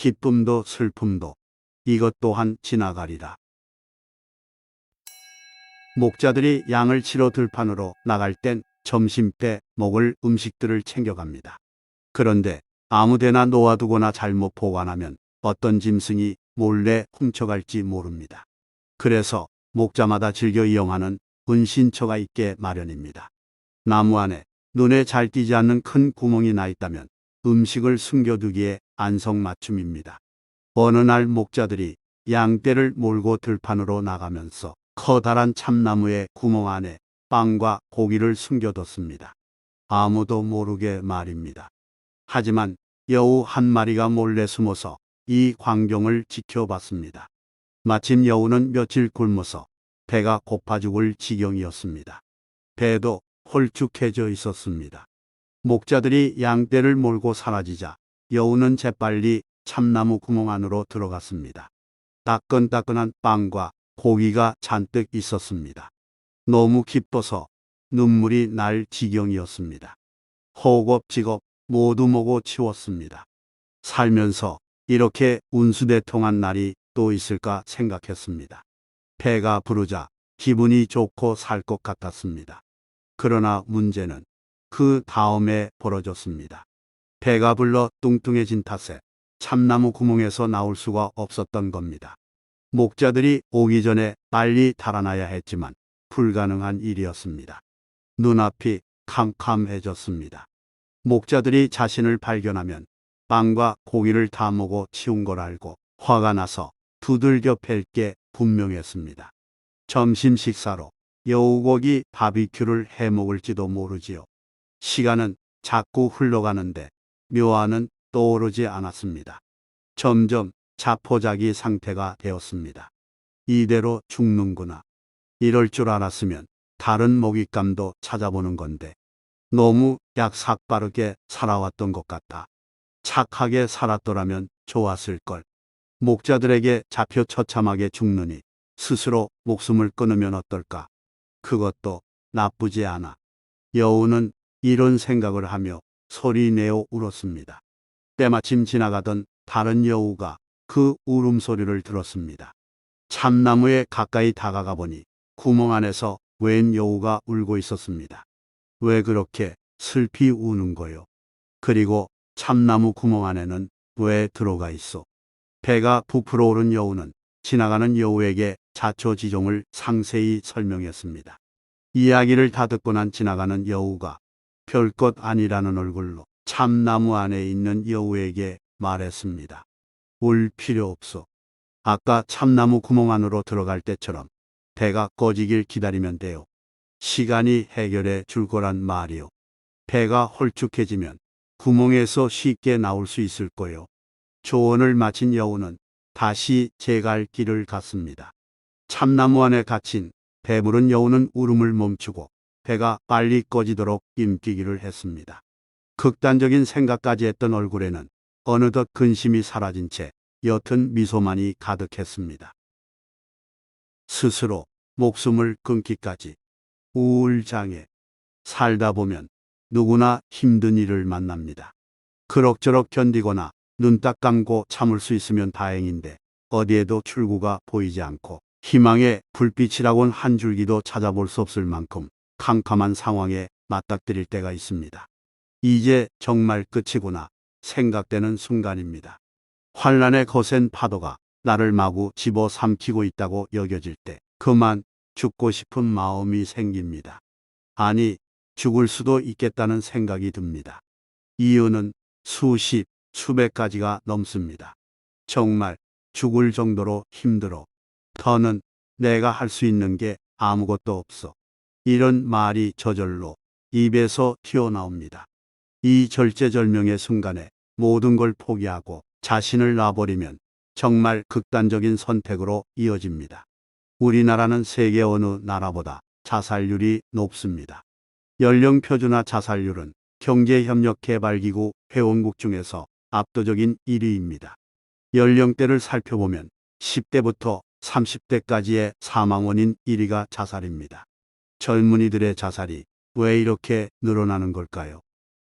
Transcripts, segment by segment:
기쁨도 슬픔도 이것 또한 지나가리라. 목자들이 양을 치러 들판으로 나갈 땐 점심때 먹을 음식들을 챙겨갑니다. 그런데 아무데나 놓아두거나 잘못 보관하면 어떤 짐승이 몰래 훔쳐갈지 모릅니다. 그래서 목자마다 즐겨 이용하는 은신처가 있게 마련입니다. 나무 안에 눈에 잘 띄지 않는 큰 구멍이 나 있다면 음식을 숨겨두기에 안성맞춤입니다. 어느 날 목자들이 양떼를 몰고 들판으로 나가면서 커다란 참나무의 구멍 안에 빵과 고기를 숨겨뒀습니다. 아무도 모르게 말입니다. 하지만 여우 한 마리가 몰래 숨어서 이 광경을 지켜봤습니다. 마침 여우는 며칠 굶어서 배가 고파 죽을 지경이었습니다. 배도 홀쭉해져 있었습니다. 목자들이 양떼를 몰고 사라지자 여우는 재빨리 참나무 구멍 안으로 들어갔습니다. 따끈따끈한 빵과 고기가 잔뜩 있었습니다. 너무 기뻐서 눈물이 날 지경이었습니다. 허겁지겁 모두 먹어 치웠습니다. 살면서 이렇게 운수대통한 날이 또 있을까 생각했습니다. 배가 부르자 기분이 좋고 살 것 같았습니다. 그러나 문제는 그 다음에 벌어졌습니다. 배가 불러 뚱뚱해진 탓에 참나무 구멍에서 나올 수가 없었던 겁니다. 목자들이 오기 전에 빨리 달아나야 했지만 불가능한 일이었습니다. 눈앞이 캄캄해졌습니다. 목자들이 자신을 발견하면 빵과 고기를 다 먹어 치운 걸 알고 화가 나서 두들겨 팰 게 분명했습니다. 점심 식사로 여우고기 바비큐를 해 먹을지도 모르지요. 시간은 자꾸 흘러가는데 묘안은 떠오르지 않았습니다. 점점 자포자기 상태가 되었습니다. 이대로 죽는구나. 이럴 줄 알았으면 다른 먹잇감도 찾아보는 건데 너무 약삭빠르게 살아왔던 것 같아. 착하게 살았더라면 좋았을 걸. 목자들에게 잡혀 처참하게 죽느니 스스로 목숨을 끊으면 어떨까? 그것도 나쁘지 않아. 여우는 이런 생각을 하며 소리내어 울었습니다. 때마침 지나가던 다른 여우가 그 울음소리를 들었습니다. 참나무에 가까이 다가가 보니 구멍 안에서 웬 여우가 울고 있었습니다. 왜 그렇게 슬피 우는 거요? 그리고 참나무 구멍 안에는 왜 들어가 있어? 배가 부풀어 오른 여우는 지나가는 여우에게 자초지종을 상세히 설명했습니다. 이야기를 다 듣고 난 지나가는 여우가 별것 아니라는 얼굴로 참나무 안에 있는 여우에게 말했습니다. 울 필요 없어. 아까 참나무 구멍 안으로 들어갈 때처럼 배가 꺼지길 기다리면 돼요. 시간이 해결해 줄 거란 말이요. 배가 홀쭉해지면 구멍에서 쉽게 나올 수 있을 거요. 조언을 마친 여우는 다시 제갈 길을 갔습니다. 참나무 안에 갇힌 배부른 여우는 울음을 멈추고 배가 빨리 꺼지도록 힘기기를 했습니다. 극단적인 생각까지 했던 얼굴에는 어느덧 근심이 사라진 채 옅은 미소만이 가득했습니다. 스스로 목숨을 끊기까지 우울장애. 살다 보면 누구나 힘든 일을 만납니다. 그럭저럭 견디거나 눈 딱 감고 참을 수 있으면 다행인데 어디에도 출구가 보이지 않고 희망의 불빛이라곤 한 줄기도 찾아볼 수 없을 만큼 캄캄한 상황에 맞닥뜨릴 때가 있습니다. 이제 정말 끝이구나 생각되는 순간입니다. 환란의 거센 파도가 나를 마구 집어삼키고 있다고 여겨질 때 그만 죽고 싶은 마음이 생깁니다. 아니, 죽을 수도 있겠다는 생각이 듭니다. 이유는 수십, 수백 가지가 넘습니다. 정말 죽을 정도로 힘들어. 더는 내가 할 수 있는 게 아무것도 없어. 이런 말이 저절로 입에서 튀어나옵니다. 이 절제절명의 순간에 모든 걸 포기하고 자신을 놔버리면 정말 극단적인 선택으로 이어집니다. 우리나라는 세계 어느 나라보다 자살률이 높습니다. 연령표준화 자살률은 경제협력개발기구 회원국 중에서 압도적인 1위입니다. 연령대를 살펴보면 10대부터 30대까지의 사망 원인 1위가 자살입니다. 젊은이들의 자살이 왜 이렇게 늘어나는 걸까요?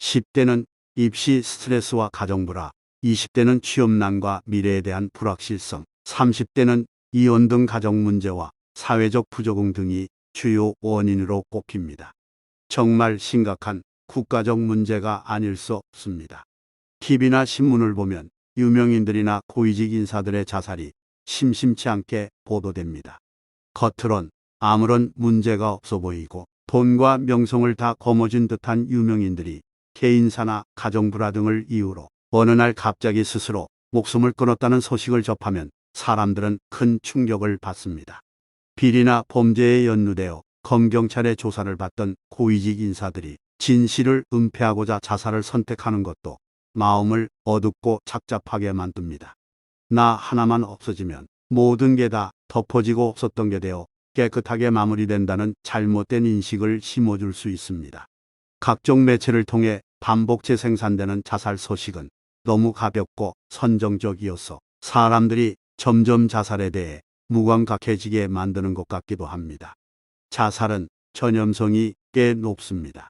10대는 입시 스트레스와 가정불화, 20대는 취업난과 미래에 대한 불확실성, 30대는 이혼 등 가정 문제와 사회적 부적응 등이 주요 원인으로 꼽힙니다. 정말 심각한 국가적 문제가 아닐 수 없습니다. TV나 신문을 보면 유명인들이나 고위직 인사들의 자살이 심심치 않게 보도됩니다. 겉으론 아무런 문제가 없어 보이고 돈과 명성을 다 거머쥔 듯한 유명인들이 개인사나 가정불화 등을 이유로 어느 날 갑자기 스스로 목숨을 끊었다는 소식을 접하면 사람들은 큰 충격을 받습니다. 비리나 범죄에 연루되어 검경찰의 조사를 받던 고위직 인사들이 진실을 은폐하고자 자살을 선택하는 것도 마음을 어둡고 착잡하게 만듭니다. 나 하나만 없어지면 모든 게 다 덮어지고 없었던 게 되어 깨끗하게 마무리된다는 잘못된 인식을 심어줄 수 있습니다. 각종 매체를 통해 반복 재생산되는 자살 소식은 너무 가볍고 선정적이어서 사람들이 점점 자살에 대해 무감각해지게 만드는 것 같기도 합니다. 자살은 전염성이 꽤 높습니다.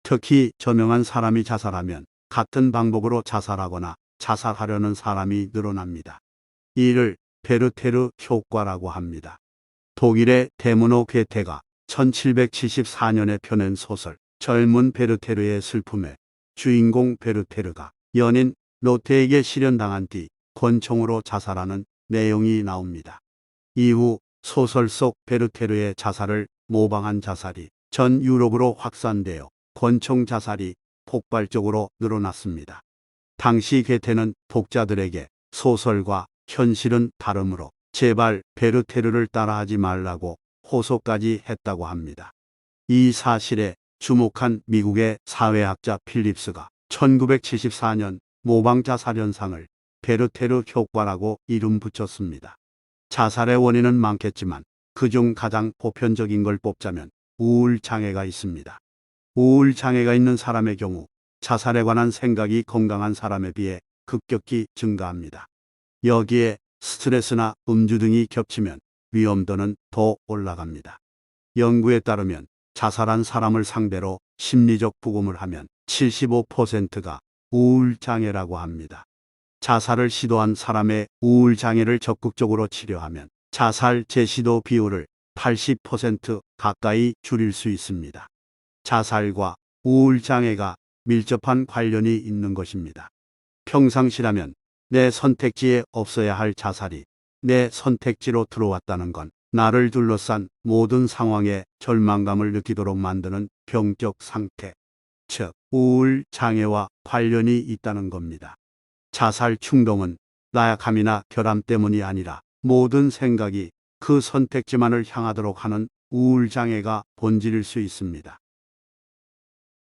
특히 저명한 사람이 자살하면 같은 방법으로 자살하거나 자살하려는 사람이 늘어납니다. 이를 베르테르 효과라고 합니다. 독일의 데문호 괴테가 1774년에 펴낸 소설 젊은 베르테르의 슬픔에 주인공 베르테르가 연인 로테에게 실현당한 뒤 권총으로 자살하는 내용이 나옵니다. 이후 소설 속 베르테르의 자살을 모방한 자살이 전 유럽으로 확산되어 권총 자살이 폭발적으로 늘어났습니다. 당시 괴테는 독자들에게 소설과 현실은 다르므로 제발 베르테르를 따라하지 말라고 호소까지 했다고 합니다. 이 사실에 주목한 미국의 사회학자 필립스가 1974년 모방자살 현상을 베르테르 효과라고 이름 붙였습니다. 자살의 원인은 많겠지만 그중 가장 보편적인 걸 뽑자면 우울장애가 있습니다. 우울장애가 있는 사람의 경우 자살에 관한 생각이 건강한 사람에 비해 급격히 증가합니다. 여기에 스트레스나 음주 등이 겹치면 위험도는 더 올라갑니다. 연구에 따르면 자살한 사람을 상대로 심리적 부검을 하면 75%가 우울장애라고 합니다. 자살을 시도한 사람의 우울장애를 적극적으로 치료하면 자살 재시도 비율을 80% 가까이 줄일 수 있습니다. 자살과 우울장애가 밀접한 관련이 있는 것입니다. 평상시라면 내 선택지에 없어야 할 자살이 내 선택지로 들어왔다는 건 나를 둘러싼 모든 상황에 절망감을 느끼도록 만드는 병적 상태, 즉 우울장애와 관련이 있다는 겁니다. 자살 충동은 나약함이나 결함 때문이 아니라 모든 생각이 그 선택지만을 향하도록 하는 우울장애가 본질일 수 있습니다.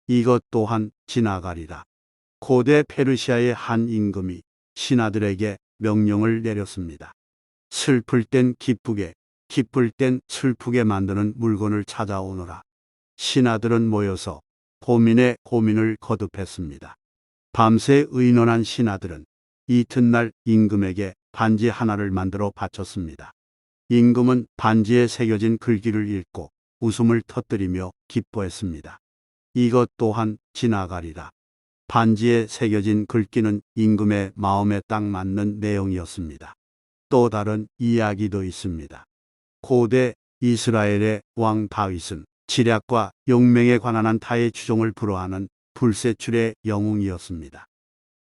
이것 또한 지나가리라. 고대 페르시아의 한 임금이 신하들에게 명령을 내렸습니다. 슬플 땐 기쁘게, 기쁠 땐 슬프게 만드는 물건을 찾아오너라. 신하들은 모여서 고민에 고민을 거듭했습니다. 밤새 의논한 신하들은 이튿날 임금에게 반지 하나를 만들어 바쳤습니다. 임금은 반지에 새겨진 글귀를 읽고 웃음을 터뜨리며 기뻐했습니다. 이것 또한 지나가리라. 반지에 새겨진 글귀는 임금의 마음에 딱 맞는 내용이었습니다. 또 다른 이야기도 있습니다. 고대 이스라엘의 왕 다윗은 지략과 용맹에 관한 타의 추종을 불허하는 불세출의 영웅이었습니다.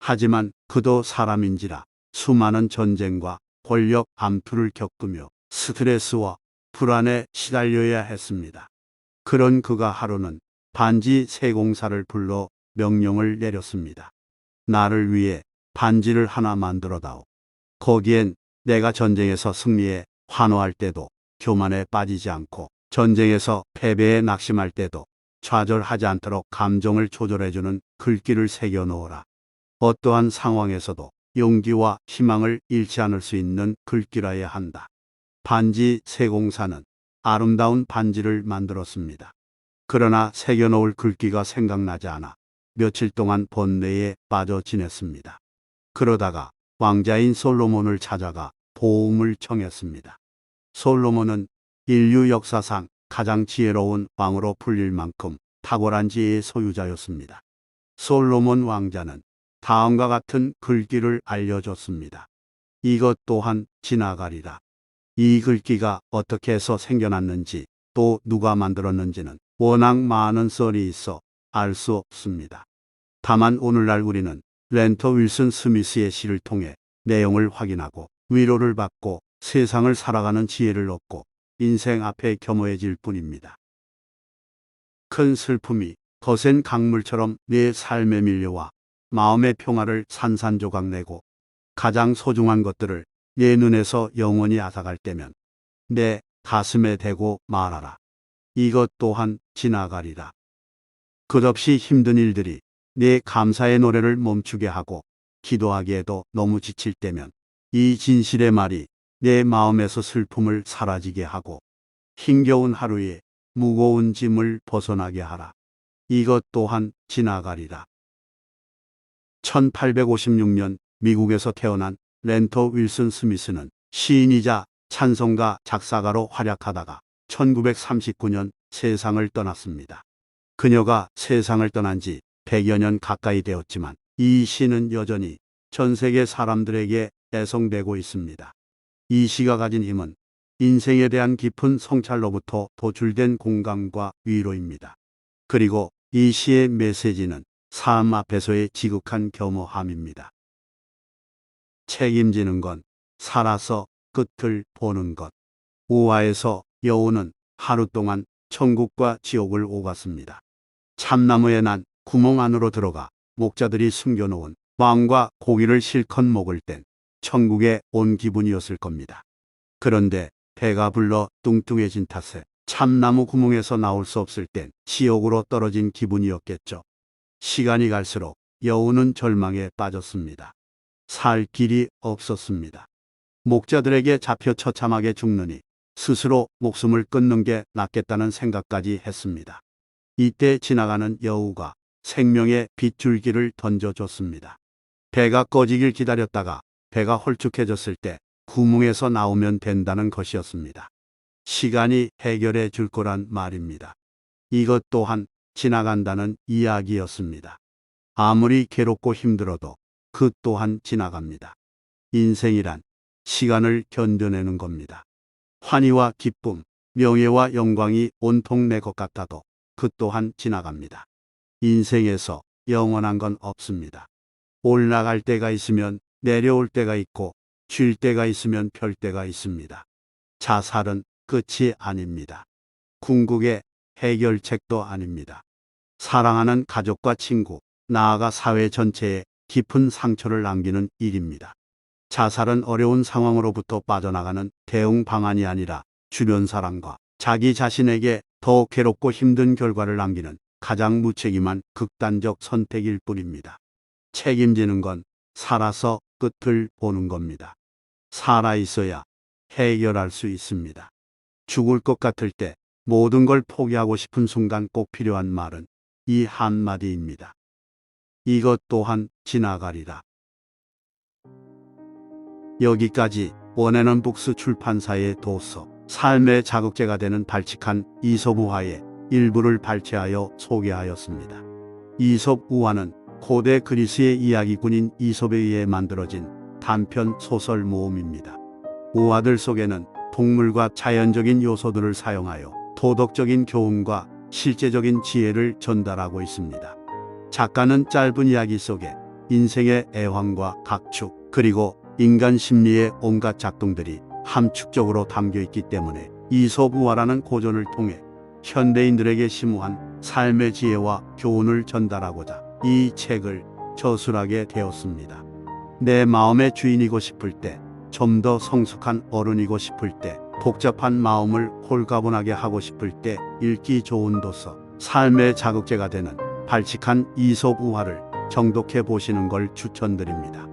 하지만 그도 사람인지라 수많은 전쟁과 권력 암투를 겪으며 스트레스와 불안에 시달려야 했습니다. 그런 그가 하루는 반지 세공사를 불러 명령을 내렸습니다. 나를 위해 반지를 하나 만들어다오. 거기엔 내가 전쟁에서 승리해 환호할 때도 교만에 빠지지 않고 전쟁에서 패배에 낙심할 때도 좌절하지 않도록 감정을 조절해주는 글귀를 새겨 놓으라. 어떠한 상황에서도 용기와 희망을 잃지 않을 수 있는 글귀라야 한다. 반지 세공사는 아름다운 반지를 만들었습니다. 그러나 새겨놓을 글귀가 생각나지 않아 며칠 동안 번뇌에 빠져 지냈습니다. 그러다가 왕자인 솔로몬을 찾아가 도움을 청했습니다. 솔로몬은 인류 역사상 가장 지혜로운 왕으로 불릴 만큼 탁월한 지혜의 소유자였습니다. 솔로몬 왕자는 다음과 같은 글귀를 알려줬습니다. 이것 또한 지나가리라. 이 글귀가 어떻게 해서 생겨났는지 또 누가 만들었는지는 워낙 많은 썰이 있어 알 수 없습니다. 다만 오늘날 우리는 랜터 윌슨 스미스의 시를 통해 내용을 확인하고 위로를 받고 세상을 살아가는 지혜를 얻고 인생 앞에 겸허해질 뿐입니다. 큰 슬픔이 거센 강물처럼 내 삶에 밀려와 마음의 평화를 산산조각 내고 가장 소중한 것들을 내 눈에서 영원히 앗아갈 때면 내 가슴에 대고 말하라. 이것 또한 지나가리라. 끝없이 힘든 일들이 내 감사의 노래를 멈추게 하고 기도하기에도 너무 지칠 때면 이 진실의 말이 내 마음에서 슬픔을 사라지게 하고 힘겨운 하루에 무거운 짐을 벗어나게 하라. 이것 또한 지나가리라. 1856년 미국에서 태어난 랜터 윌슨 스미스는 시인이자 찬송가 작사가로 활약하다가 1939년 세상을 떠났습니다. 그녀가 세상을 떠난 지 100여 년 가까이 되었지만 이 시는 여전히 전 세계 사람들에게 애송되고 있습니다. 이 시가 가진 힘은 인생에 대한 깊은 성찰로부터 도출된 공감과 위로입니다. 그리고 이 시의 메시지는 삶 앞에서의 지극한 겸허함입니다. 책임지는 건 살아서 끝을 보는 것. 우화에서 여우는 하루 동안 천국과 지옥을 오갔습니다. 참나무에 난 구멍 안으로 들어가 목자들이 숨겨놓은 빵과 고기를 실컷 먹을 땐 천국에 온 기분이었을 겁니다. 그런데 배가 불러 뚱뚱해진 탓에 참나무 구멍에서 나올 수 없을 땐 지옥으로 떨어진 기분이었겠죠. 시간이 갈수록 여우는 절망에 빠졌습니다. 살 길이 없었습니다. 목자들에게 잡혀 처참하게 죽느니 스스로 목숨을 끊는 게 낫겠다는 생각까지 했습니다. 이때 지나가는 여우가 생명의 빗줄기를 던져줬습니다. 배가 꺼지길 기다렸다가 배가 홀쭉해졌을 때 구멍에서 나오면 된다는 것이었습니다. 시간이 해결해 줄 거란 말입니다. 이것 또한 지나간다는 이야기였습니다. 아무리 괴롭고 힘들어도 그 또한 지나갑니다. 인생이란 시간을 견뎌내는 겁니다. 환희와 기쁨, 명예와 영광이 온통 내 것 같아도 그 또한 지나갑니다. 인생에서 영원한 건 없습니다. 올라갈 때가 있으면 내려올 때가 있고 쉴 때가 있으면 펼 때가 있습니다. 자살은 끝이 아닙니다. 궁극의 해결책도 아닙니다. 사랑하는 가족과 친구, 나아가 사회 전체에 깊은 상처를 남기는 일입니다. 자살은 어려운 상황으로부터 빠져나가는 대응 방안이 아니라 주변 사람과 자기 자신에게 더 괴롭고 힘든 결과를 남기는 가장 무책임한 극단적 선택일 뿐입니다. 책임지는 건 살아서 끝을 보는 겁니다. 살아 있어야 해결할 수 있습니다. 죽을 것 같을 때 모든 걸 포기하고 싶은 순간 꼭 필요한 말은 이 한마디입니다. 이것 또한 지나가리라. 여기까지 원앤원 북스 출판사의 도서 삶의 자극제가 되는 발칙한 이솝 우화의 일부를 발췌하여 소개하였습니다. 이솝 우화는 고대 그리스의 이야기꾼인 이솝에 의해 만들어진 단편 소설 모음입니다. 우화들 속에는 동물과 자연적인 요소들을 사용하여 도덕적인 교훈과 실제적인 지혜를 전달하고 있습니다. 작가는 짧은 이야기 속에 인생의 애환과 각축 그리고 인간 심리의 온갖 작동들이 함축적으로 담겨 있기 때문에 이솝 우화라는 고전을 통해 현대인들에게 심오한 삶의 지혜와 교훈을 전달하고자 이 책을 저술하게 되었습니다. 내 마음의 주인이고 싶을 때, 좀 더 성숙한 어른이고 싶을 때, 복잡한 마음을 홀가분하게 하고 싶을 때 읽기 좋은 도서, 삶의 자극제가 되는 발칙한 이솝 우화를 정독해 보시는 걸 추천드립니다.